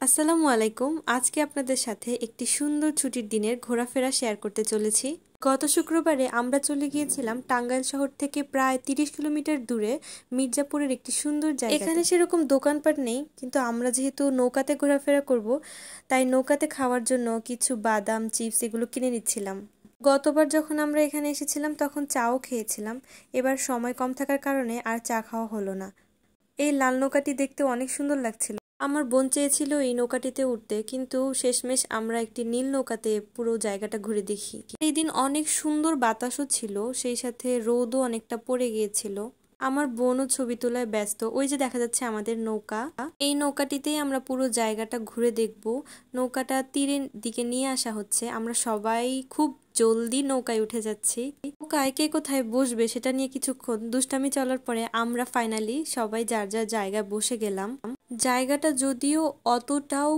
আসসালামু আলাইকুম। আজকে আপনাদের সাথে একটি সুন্দর ছুটির দিনের ঘোরাফেরা শেয়ার করতে চলেছি। গত শুক্রবারে আমরা চলে গিয়েছিলাম টাঙ্গাইল শহর থেকে প্রায় 30 কিলোমিটার দূরে মির্জাপুরের একটি সুন্দর জায়গা। এখানে সেরকম দোকানপাট নেই, কিন্তু আমরা যেহেতু নৌকাতে ঘোরাফেরা করব, তাই নৌকাতে খাওয়ার জন্য কিছু বাদাম, চিপস এগুলো কিনে নিচ্ছিলাম। গতবার যখন আমরা এখানে এসেছিলাম তখন চাও খেয়েছিলাম, এবার সময় কম থাকার কারণে আর চা খাওয়া হলো না। এই লাল নৌকাটি দেখতে অনেক সুন্দর লাগছিল। আমার বোন চেয়েছিল এই নৌকাটিতে উঠতে, কিন্তু শেষমেশ আমরা একটি নীল নৌকাতে পুরো জায়গাটা ঘুরে দেখি। এই দিন অনেক সুন্দর বাতাসও ছিল, সেই সাথে রোদও অনেকটা পড়ে গিয়েছিল। আমার বোনও ছবি তোলায় ব্যস্ত। ওই যে দেখা যাচ্ছে আমাদের নৌকা, এই নৌকাটিতেই আমরা পুরো জায়গাটা ঘুরে দেখব। নৌকাটা তীরের দিকে নিয়ে আসা হচ্ছে, আমরা সবাই খুব জলদি নৌকায় উঠে যাচ্ছি। নৌকায় কে কোথায় বসবে সেটা নিয়ে কিছুক্ষণ দুষ্টামি চলার পরে আমরা ফাইনালি সবাই যার যার জায়গায় বসে গেলাম। জায়গাটা যদিও অতটাও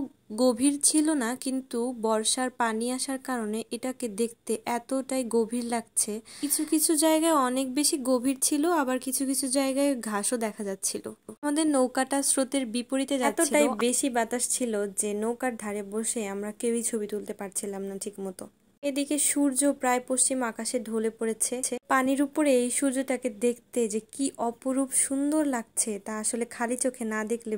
গভীর ছিল না, কিন্তু বর্ষার পানি আসার কারণে এটাকে দেখতে এতটাই গভীর লাগছে। কিছু কিছু জায়গায় অনেক বেশি গভীর ছিল, আবার কিছু কিছু জায়গায় ঘাসও দেখা যাচ্ছিল। আমাদের নৌকাটা স্রোতের বিপরীতে যাচ্ছিল, এতটাই বেশি বাতাস ছিল যে নৌকার ধারে বসে আমরা কেউই ছবি তুলতে পারছিলাম না ঠিক মতো। এদিকে সূর্য প্রায় পশ্চিম আকাশে ঢলে পড়েছে। পানির উপরে এই সূর্যটাকে দেখতে যে কি অপরূপ সুন্দর লাগছে তা আসলে খালি চোখে না দেখলে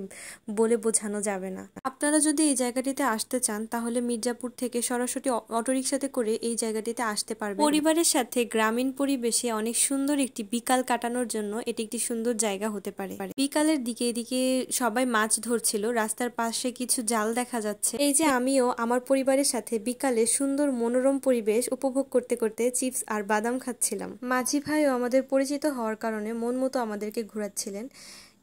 বলে বোঝানো যাবে না। আপনারা যদি এই জায়গাটিতে আসতে চান তাহলে মির্জাপুর থেকে সরাসরি অটোরিকশাতে করে এই জায়গাটিতে আসতে পারবেন। পরিবারের সাথে গ্রামীণ পরিবেশে অনেক সুন্দর একটি বিকাল কাটানোর জন্য এটি একটি সুন্দর জায়গা হতে পারে। বিকালের দিকে এদিকে সবাই মাছ ধরছিল, রাস্তার পাশে কিছু জাল দেখা যাচ্ছে। এই যে আমিও আমার পরিবারের সাথে বিকালে সুন্দর মনোরম পরিবেশ উপভোগ করতে করতে চিপস আর বাদাম খাচ্ছিলাম। মাঝি ভাইও আমাদের পরিচিত হওয়ার কারণে মন মতো আমাদেরকে ঘোরাচ্ছিলেন।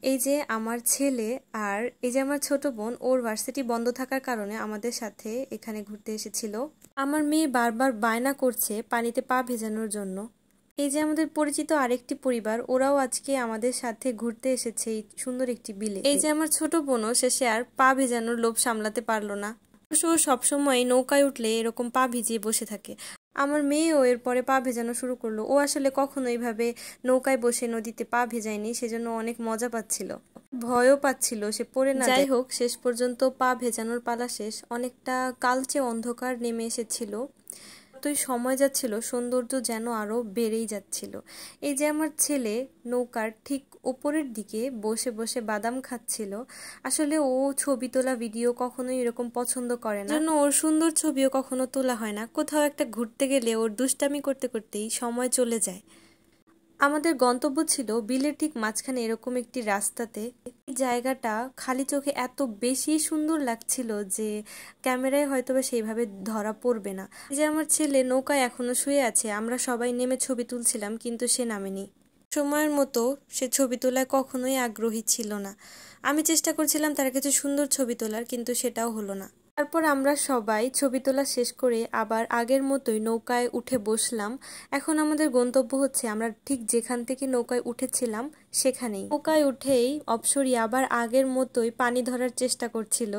এই যে আমার ছেলে আর এই যে আমার ছোট বোন, ওর ভার্সিটি বন্ধ থাকার কারণে আমাদের সাথে এখানে ঘুরতে এসেছিল। আমার মেয়ে বারবার বায়না করছে পানিতে পা ভেজানোর জন্য। এই যে আমাদের পরিচিত আরেকটি পরিবার, ওরাও আজকে আমাদের সাথে ঘুরতে এসেছে এই সুন্দর একটি বিলে। এই যে আমার ছোট বোনও শেষে আর পা ভেজানোর লোভ সামলাতে পারলো না। ও সবসময় নৌকায় উঠলে এরকম পা ভিজিয়ে বসে থাকে। আমার মেয়েও এরপরে পা ভেজানো শুরু করলো। ও আসলে কখনো এইভাবে নৌকায় বসে নদীতে পা ভেজায়নি, সেজন্য অনেক মজা পাচ্ছিল, ভয়ও পাচ্ছিল সে পড়ে না। যাই হোক, শেষ পর্যন্ত পা ভেজানোর পালা শেষ। অনেকটা কালচে অন্ধকার নেমে এসেছিল। যতই সময় যাচ্ছিল সৌন্দর্য যেন আরো বেড়েই যাচ্ছিল। এই যে আমার ছেলে নৌকার ঠিক উপরের দিকে বসে বসে বাদাম খাচ্ছিল। আসলে ও ছবি তোলা ভিডিও কখনোই এরকম পছন্দ করে না, জন্য ওর সুন্দর ছবিও কখনো তোলা হয় না। কোথাও একটা ঘুরতে গেলে ওর দুষ্টামি করতে করতেই সময় চলে যায়। আমাদের গন্তব্য ছিল বিলের ঠিক মাঝখানে এরকম একটি রাস্তাতে। এই জায়গাটা খালি চোখে এত বেশি সুন্দর লাগছিল যে ক্যামেরায় হয়তোবা সেইভাবে ধরা পড়বে না। যে আমার ছেলে নৌকায় এখনো শুয়ে আছে, আমরা সবাই নেমে ছবি তুলছিলাম, কিন্তু সে নামেনি। সময়ের মতো সে ছবি তোলায় কখনোই আগ্রহী ছিল না। আমি চেষ্টা করছিলাম তার কাছে সুন্দর ছবি তোলার, কিন্তু সেটাও হলো না। তারপর আমরা সবাই ছবি তোলা শেষ করে আবার আগের মতোই নৌকায় উঠে বসলাম। এখন আমাদের গন্তব্য হচ্ছে আমরা ঠিক যেখান থেকে নৌকায় উঠেছিলাম সেখানেই। নৌকায় উঠেই অপসরি আবার আগের মতোই পানি ধরার চেষ্টা করছিল।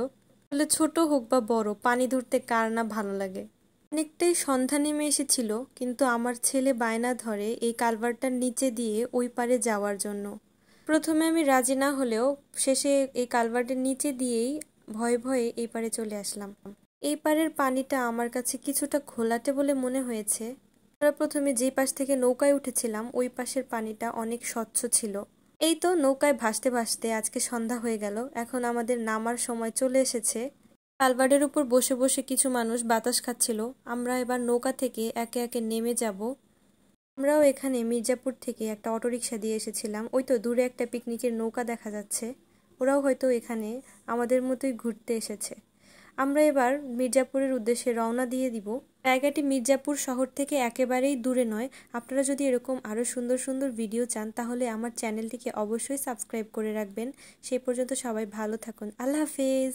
আসলে ছোট হোক বা বড়, পানি ধরতে কার না ভালো লাগে। অনেকটাই সন্ধ্যা নেমে এসেছিল, কিন্তু আমার ছেলে বায়না ধরে এই কালভারটার নিচে দিয়ে ওই পারে যাওয়ার জন্য। প্রথমে আমি রাজি না হলেও শেষে এই কালভার্টের নিচে দিয়েই ভয়ে ভয়ে এই পারে চলে আসলাম। এই পারের পানিটা আমার কাছে কিছুটা ঘোলাটে বলে মনে হয়েছে। আমরা প্রথমে যে পাশ থেকে নৌকায় উঠেছিলাম ওই পাশের পানিটা অনেক স্বচ্ছ ছিল। এই তো নৌকায় ভাসতে ভাসতে আজকে সন্ধ্যা হয়ে গেল। এখন আমাদের নামার সময় চলে এসেছে। কালভার্টের উপর বসে বসে কিছু মানুষ বাতাস খাচ্ছিল। আমরা এবার নৌকা থেকে একে একে নেমে যাব। আমরাও এখানে মির্জাপুর থেকে একটা অটোরিকশা দিয়ে এসেছিলাম। ওই তো দূরে একটা পিকনিকের নৌকা দেখা যাচ্ছে। ওরাও হয়তো এখানে আমাদের মতোই ঘুরতে এসেছে। আমরা এবার মির্জাপুরের উদ্দেশ্যে রওনা দিয়ে দিব। জায়গাটি মির্জাপুর শহর থেকে একেবারেই দূরে নয়। আপনারা যদি এরকম আরও সুন্দর সুন্দর ভিডিও চান তাহলে আমার চ্যানেলটিকে অবশ্যই সাবস্ক্রাইব করে রাখবেন। সেই পর্যন্ত সবাই ভালো থাকুন। আল্লাহ হাফেজ।